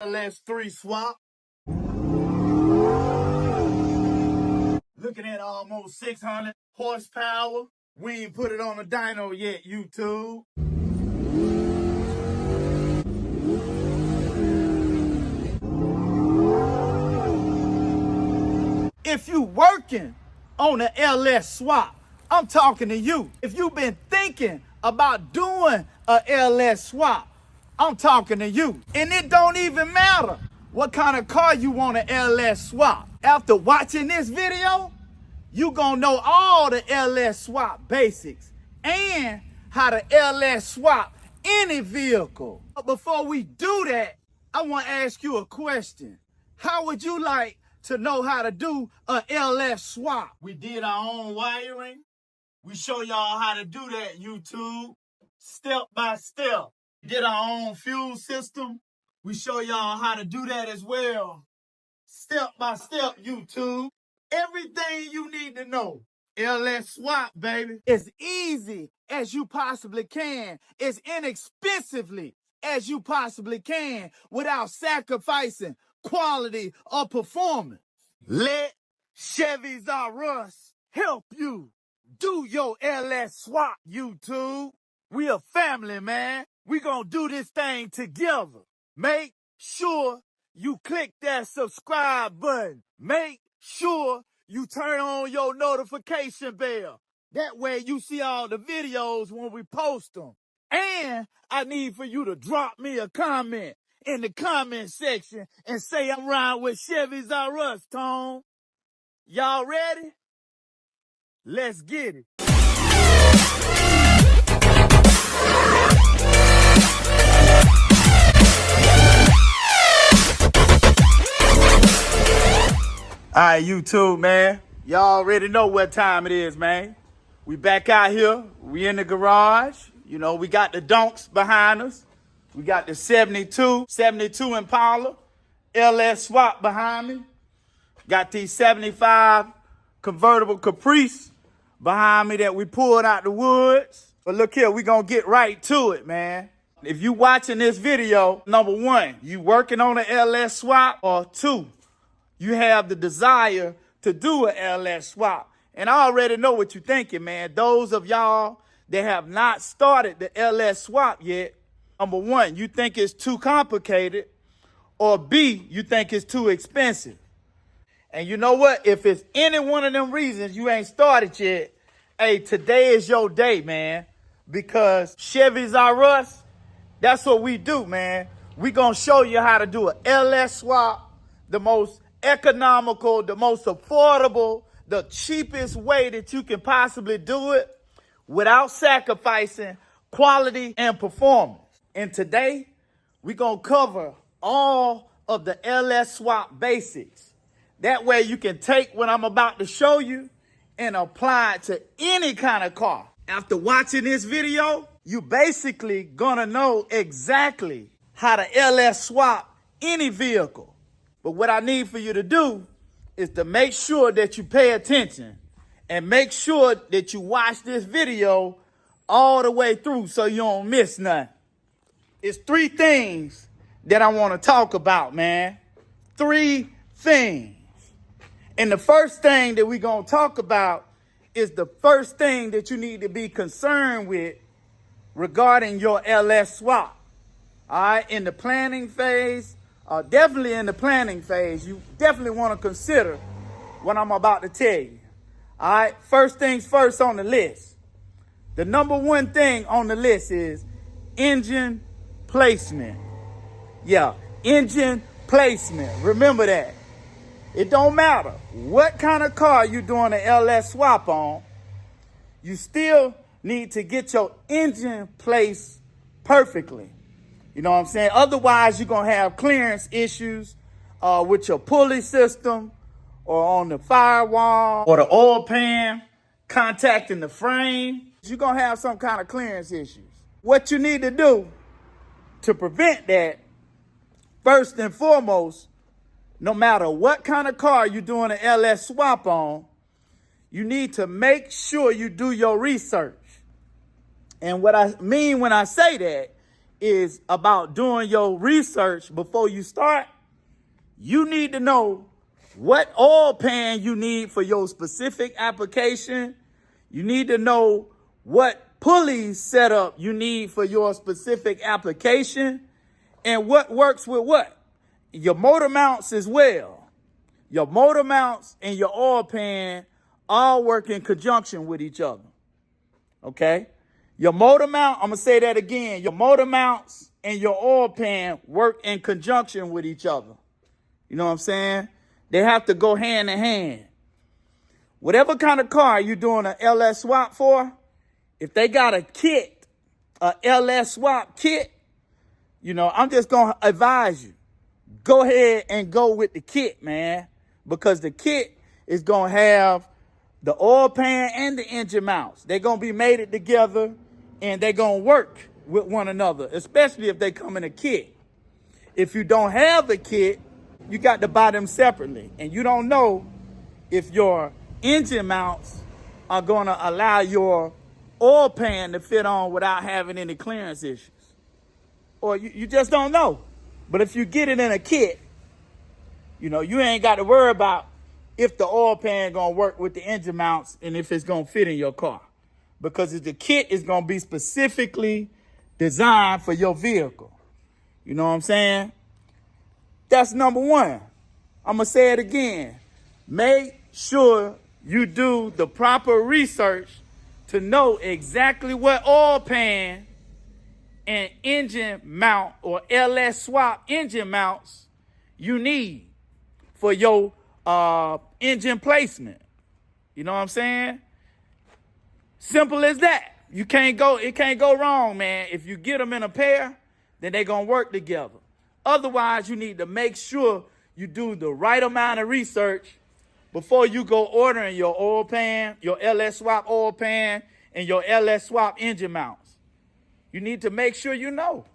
LS3 swap. Looking at almost 600 horsepower. We ain't put it on a dyno yet, YouTube. If you working on the LS swap, I'm talking to you. If you've been thinking about doing a LS swap, I'm talking to you. And it don't even matter what kind of car you want an LS swap. After watching this video, you gonna know all the LS swap basics and how to LS swap any vehicle. But before we do that, I wanna ask you a question. How would you like to know how to do a LS swap? We did our own wiring. We show y'all how to do that, YouTube, step by step. Did our own fuel system. We show y'all how to do that as well, step by step, YouTube. Everything you need to know. LS swap, baby. As easy as you possibly can, as inexpensively as you possibly can, without sacrificing quality or performance. Let Chevys R Us help you do your LS swap, YouTube. We a family, man. We gonna do this thing together. Make sure you click that subscribe button. Make sure you turn on your notification bell. That way you see all the videos when we post them. And I need for you to drop me a comment in the comment section and say I'm riding with Chevys R Us, Tone. Y'all ready? Let's get it. All right, YouTube, man. Y'all already know what time it is, man. We back out here. We in the garage. You know, we got the donks behind us. We got the 72 Impala LS swap behind me. Got these 75 convertible Caprice behind me that we pulled out the woods. But look here, we gonna get right to it, man. If you watching this video, number one, you working on an LS swap, or two, you have the desire to do an LS swap. And I already know what you're thinking, man. Those of y'all that have not started the LS swap yet, number one, you think it's too complicated, or B, you think it's too expensive. And you know what? If it's any one of them reasons you ain't started yet, hey, today is your day, man. Because Chevys R Us, that's what we do, man. We gonna show you how to do an LS swap, the most economical, the most affordable, the cheapest way that you can possibly do it without sacrificing quality and performance. And today, we're going to cover all of the LS swap basics. That way you can take what I'm about to show you and apply it to any kind of car. After watching this video, you basically going to know exactly how to LS swap any vehicle. But what I need for you to do is to make sure that you pay attention and make sure that you watch this video all the way through so you don't miss nothing. It's three things that I want to talk about, man. Three things. And the first thing that we're going to talk about is the first thing that you need to be concerned with regarding your LS swap. All right, in the planning phase, definitely in the planning phase, you definitely want to consider what I'm about to tell you. All right, first things first on the list. The number one thing on the list is engine placement. Yeah, engine placement. Remember that. It don't matter what kind of car you're doing an LS swap on, you still need to get your engine placed perfectly. You know what I'm saying? Otherwise, you're going to have clearance issues with your pulley system or on the firewall or the oil pan contacting the frame. You're going to have some kind of clearance issues. What you need to do to prevent that, first and foremost, no matter what kind of car you're doing an LS swap on, you need to make sure you do your research. And what I mean when I say that is about doing your research before you start. You need to know what oil pan you need for your specific application. You need to know what pulley setup you need for your specific application and what works with what. Your motor mounts as well. Your motor mounts and your oil pan all work in conjunction with each other. Okay? Your motor mount, I'm going to say that again. Your motor mounts and your oil pan work in conjunction with each other. You know what I'm saying? They have to go hand in hand. Whatever kind of car you're doing an LS swap for, if they got a kit, a LS swap kit, you know, I'm just going to advise you. Go ahead and go with the kit, man. Because the kit is going to have the oil pan and the engine mounts. They're going to be mated together and they're going to work with one another, especially if they come in a kit. If you don't have a kit, you got to buy them separately. And you don't know if your engine mounts are going to allow your oil pan to fit on without having any clearance issues. Or you just don't know. But if you get it in a kit, you know, you ain't got to worry about if the oil pan going to work with the engine mounts and if it's going to fit in your car. Because the kit is going to be specifically designed for your vehicle. You know what I'm saying? That's number one. I'm going to say it again. Make sure you do the proper research to know exactly what oil pan and engine mount or LS swap engine mounts you need for your engine placement. You know what I'm saying? Simple as that. It can't go wrong, man. If you get them in a pair, then they're going to work together. Otherwise, you need to make sure you do the right amount of research before you go ordering your oil pan, your LS swap oil pan, and your LS swap engine mounts. You need to make sure you know.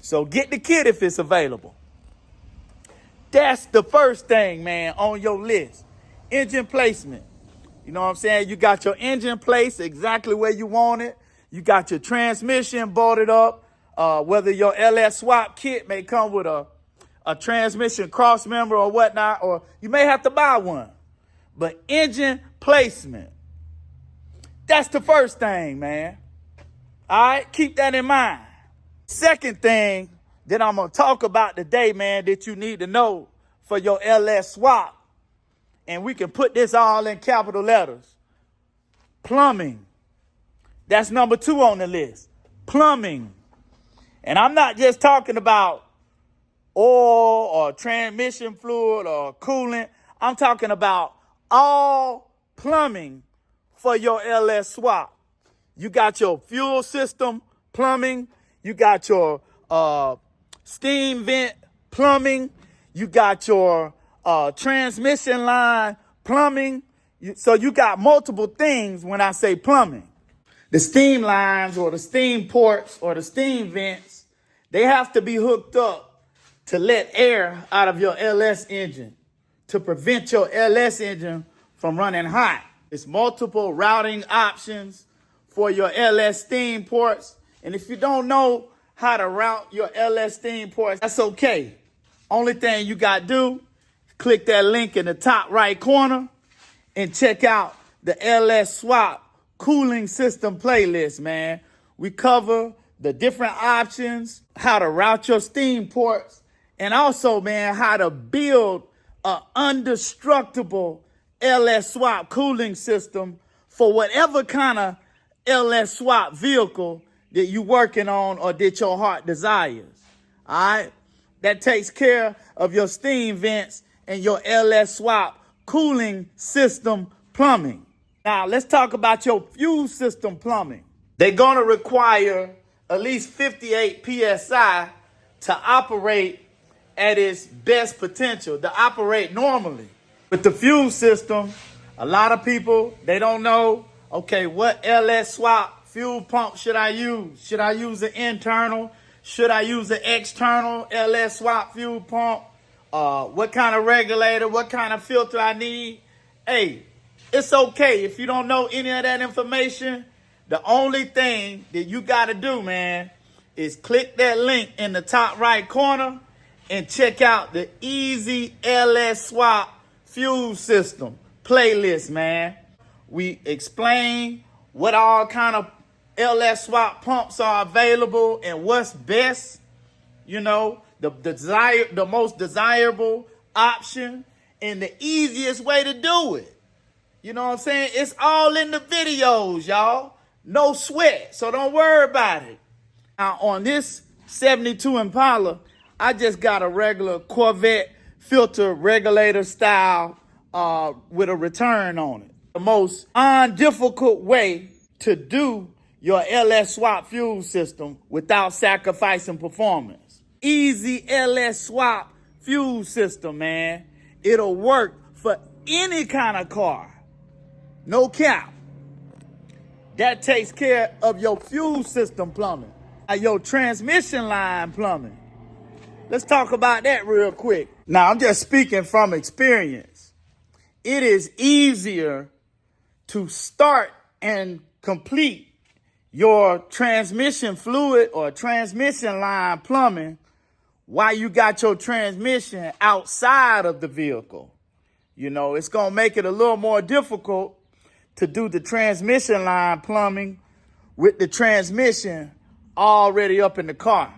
So get the kit if it's available. That's the first thing, man, on your list. Engine placement. You know what I'm saying? You got your engine placed exactly where you want it. You got your transmission bolted up. Whether your LS swap kit may come with a transmission cross member or whatnot, or you may have to buy one. But engine placement. That's the first thing, man. All right, keep that in mind. Second thing that I'm going to talk about today, man, that you need to know for your LS swap, and we can put this all in capital letters. Plumbing. That's number 2 on the list. Plumbing. And I'm not just talking about oil or transmission fluid or coolant. I'm talking about all plumbing for your LS swap. You got your fuel system plumbing. You got your steam vent plumbing. You got your transmission line plumbing. So you got multiple things when I say plumbing. The steam lines or the steam ports or the steam vents, they have to be hooked up to let air out of your LS engine to prevent your LS engine from running hot. It's multiple routing options for your LS steam ports. And if you don't know how to route your LS steam ports, that's okay. Only thing you got to do, click that link in the top right corner and check out the LS Swap cooling system playlist, man. We cover the different options, how to route your steam ports, and also, man, how to build an indestructible LS Swap cooling system for whatever kind of LS Swap vehicle that you're working on or that your heart desires. All right? That takes care of your steam vents and your LS Swap cooling system plumbing. Now, let's talk about your fuel system plumbing. They're going to require at least 58 PSI to operate at its best potential, to operate normally. With the fuel system, a lot of people, they don't know, okay, what LS Swap fuel pump should I use? Should I use an internal? Should I use an external LS Swap fuel pump? What kind of regulator? What kind of filter I need? Hey, it's okay if you don't know any of that information. The only thing that you got to do, man, is click that link in the top right corner and check out the Easy LS Swap Fuel System playlist, man. We explain what all kind of LS Swap pumps are available and what's best, you know, the most desirable option and the easiest way to do it. You know what I'm saying? It's all in the videos, y'all. No sweat, so don't worry about it. Now, on this 72 Impala, I just got a regular Corvette filter regulator style with a return on it. The most undifficult way to do your LS Swap fuel system without sacrificing performance. Easy LS Swap fuel system, man. It'll work for any kind of car. No cap. That takes care of your fuel system plumbing, your transmission line plumbing. Let's talk about that real quick. Now, I'm just speaking from experience. It is easier to start and complete your transmission fluid or transmission line plumbing while you got your transmission outside of the vehicle. You know, it's going to make it a little more difficult to do the transmission line plumbing with the transmission already up in the car.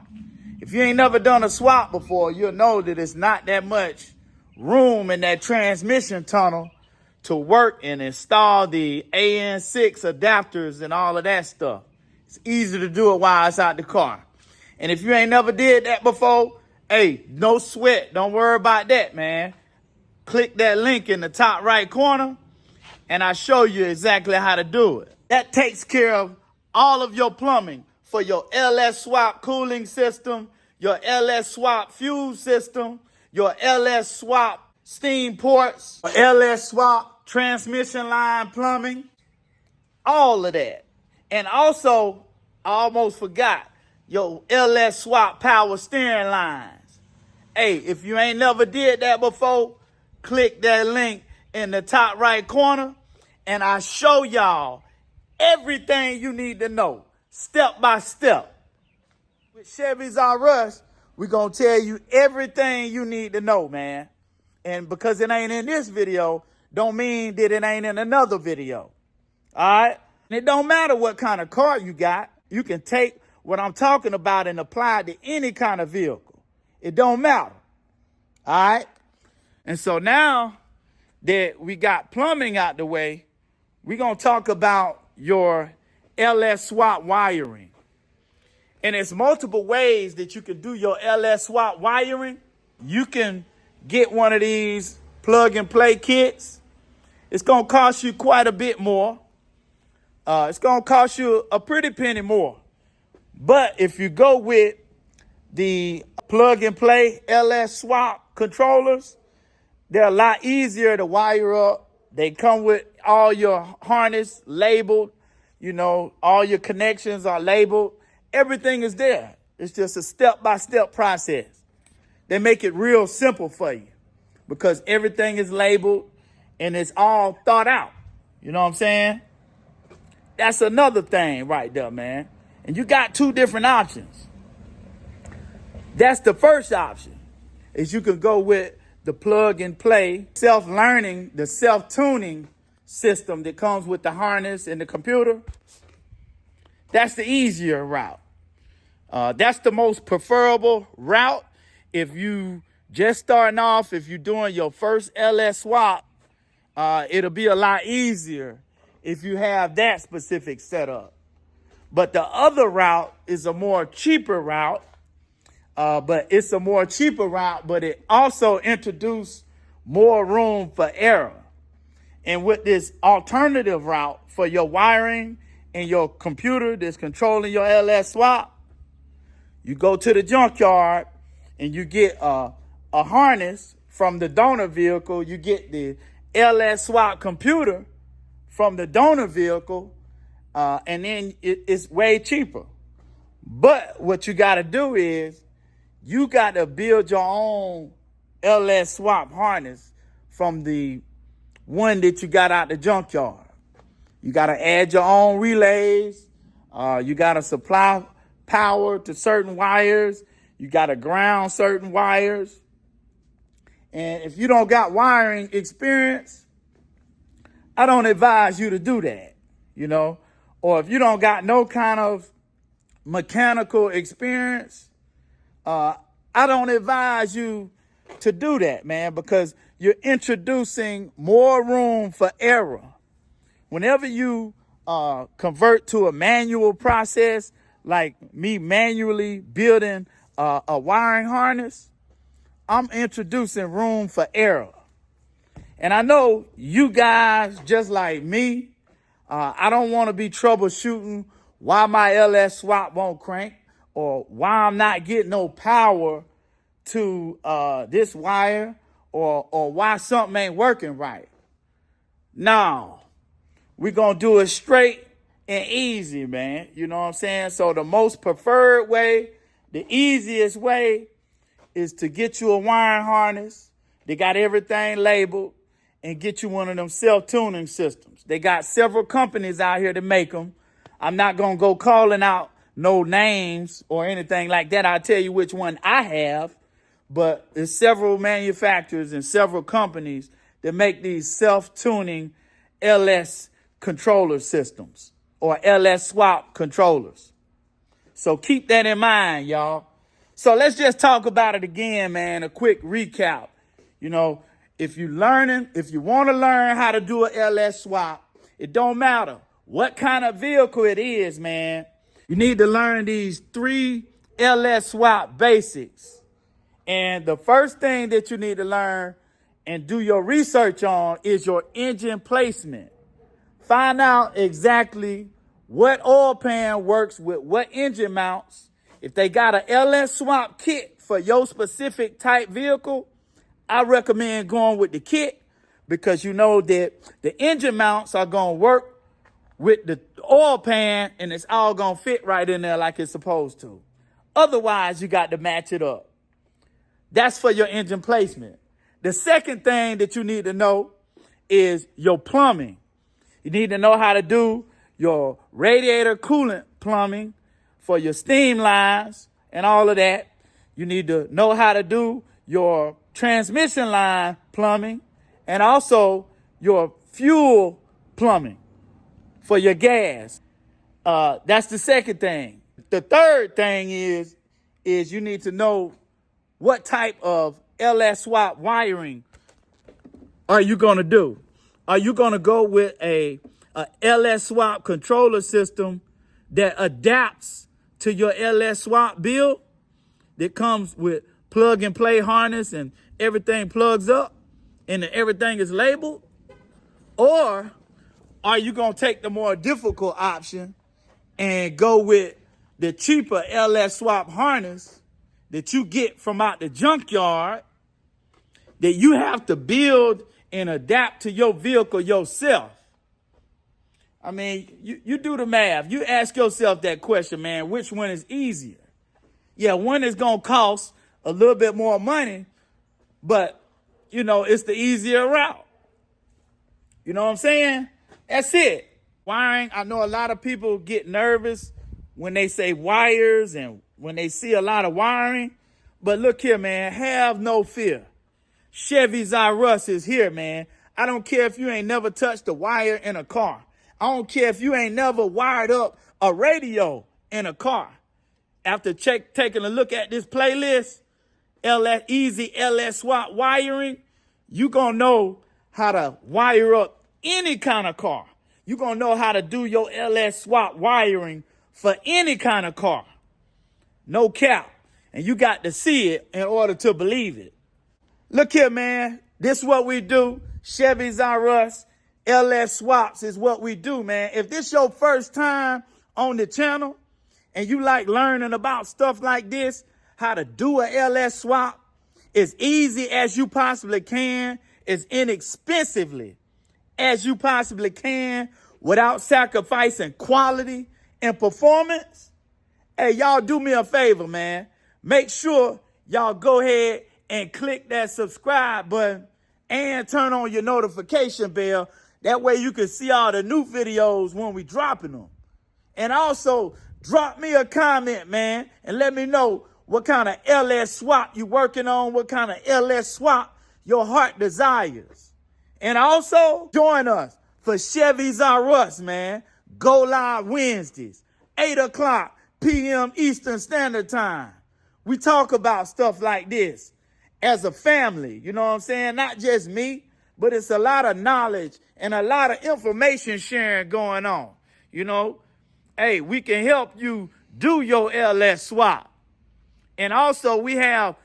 If you ain't never done a swap before, you'll know that it's not that much room in that transmission tunnel to work and install the AN6 adapters and all of that stuff. It's easy to do it while it's out the car. And if you ain't never did that before, hey, no sweat. Don't worry about that, man. Click that link in the top right corner and I show you exactly how to do it. That takes care of all of your plumbing for your LS Swap cooling system, your LS Swap fuel system, your LS Swap steam ports, LS Swap transmission line plumbing, all of that. And also, I almost forgot, your LS Swap power steering lines. Hey, if you ain't never did that before, click that link in the top right corner and I show y'all everything you need to know, step by step. With Chevys R Us, we're going to tell you everything you need to know, man. And because it ain't in this video, don't mean that it ain't in another video. All right? And it don't matter what kind of car you got. You can take what I'm talking about and apply it to any kind of vehicle. It don't matter. All right? And so now that we got plumbing out the way, we're going to talk about your LS Swap wiring. And there's multiple ways that you can do your LS Swap wiring. You can get one of these plug and play kits. It's going to cost you quite a bit more. It's going to cost you a pretty penny more. But if you go with the plug and play LS Swap controllers, they're a lot easier to wire up. They come with all your harness labeled. You know, all your connections are labeled. Everything is there. It's just a step-by-step process. They make it real simple for you because everything is labeled and it's all thought out. You know what I'm saying? That's another thing right there, man. And you got two different options. That's the first option, is you can go with the plug and play, self-learning, the self-tuning system that comes with the harness and the computer. That's the easier route. That's the most preferable route. If you just starting off, if you're doing your first LS Swap, it'll be a lot easier if you have that specific setup. But the other route is a more cheaper route. But it's a more cheaper route, but it also introduced more room for error. And with this alternative route for your wiring and your computer that's controlling your LS Swap, you go to the junkyard and you get a harness from the donor vehicle. You get the LS Swap computer from the donor vehicle, and then it's way cheaper. But what you got to do is you got to build your own LS Swap harness from the one that you got out the junkyard. You got to add your own relays. You got to supply power to certain wires. You got to ground certain wires. And if you don't got wiring experience, I don't advise you to do that, you know. Or if you don't got no kind of mechanical experience, I don't advise you to do that, man, because you're introducing more room for error. Whenever you convert to a manual process, like me manually building a wiring harness, I'm introducing room for error. And I know you guys, just like me, I don't want to be troubleshooting why my LS swap won't crank or why I'm not getting no power to this wire or why something ain't working right. No, we're going to do it straight and easy, man. You know what I'm saying? So the most preferred way, the easiest way is to get you a wiring harness. They got everything labeled, and get you one of them self-tuning systems. They got several companies out here to make them. I'm not going to go calling out no names or anything like that. I'll tell you which one I have, but there's several manufacturers and several companies that make these self-tuning LS controller systems or LS swap controllers. So keep that in mind, y'all. So let's just talk about it again, man. A quick recap. You know, if you want to learn how to do an LS swap, it don't matter what kind of vehicle it is, man. You need to learn these 3 LS swap basics. And the first thing that you need to learn and do your research on is your engine placement. Find out exactly what oil pan works with what engine mounts. If they got an LS swap kit for your specific type vehicle, I recommend going with the kit because you know that the engine mounts are going to work with the oil pan and it's all going to fit right in there like it's supposed to. Otherwise, you got to match it up. That's for your engine placement. The second thing that you need to know is your plumbing. You need to know how to do your radiator coolant plumbing for your steam lines and all of that. You need to know how to do your transmission line plumbing and also your fuel plumbing for your gas. That's the second thing. The third thing is you need to know what type of LS swap wiring are you going to do. Are you going to go with a LS swap controller system that adapts to your LS swap build that comes with plug and play harness and everything plugs up and everything is labeled? Or are you going to take the more difficult option and go with the cheaper LS swap harness that you get from out the junkyard that you have to build and adapt to your vehicle yourself? I mean, you do the math. You ask yourself that question, man, which one is easier? Yeah, one is going to cost a little bit more money, but, you know, it's the easier route. You know what I'm saying? That's it. Wiring, I know a lot of people get nervous when they say wires and when they see a lot of wiring. But look here, man, have no fear. Chevy Zyrus is here, man. I don't care if you ain't never touched a wire in a car. I don't care if you ain't never wired up a radio in a car. After taking a look at this playlist, Easy LS Swap wiring, you gonna know how to wire up any kind of car. You gonna know how to do your LS Swap wiring for any kind of car. No cap. And you got to see it in order to believe it. Look here, man. This is what we do. Chevy Zyrus LS Swaps is what we do, man. If this your first time on the channel and you like learning about stuff like this, how to do a LS swap as easy as you possibly can, as inexpensively as you possibly can, without sacrificing quality and performance, hey, y'all do me a favor, man. Make sure y'all go ahead and click that subscribe button and turn on your notification bell. That way you can see all the new videos when we dropping them. And also Drop me a comment, man, and let me know what kind of LS swap you working on, what kind of LS swap your heart desires. And also, join us for Chevy's R Us, man. Go live Wednesdays, 8 o'clock p.m. Eastern Standard Time. We talk about stuff like this as a family, you know what I'm saying? Not just me, but it's a lot of knowledge and a lot of information sharing going on, you know? Hey, we can help you do your LS swap. And also, we have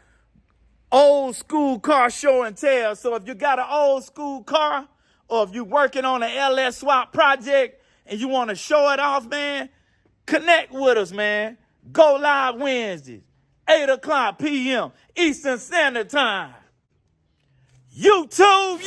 old school car show and tell. So if you got an old school car, or if you're working on an LS swap project and you want to show it off, man, connect with us, man. Go live Wednesdays, 8 o'clock p.m. Eastern Standard Time. YouTube.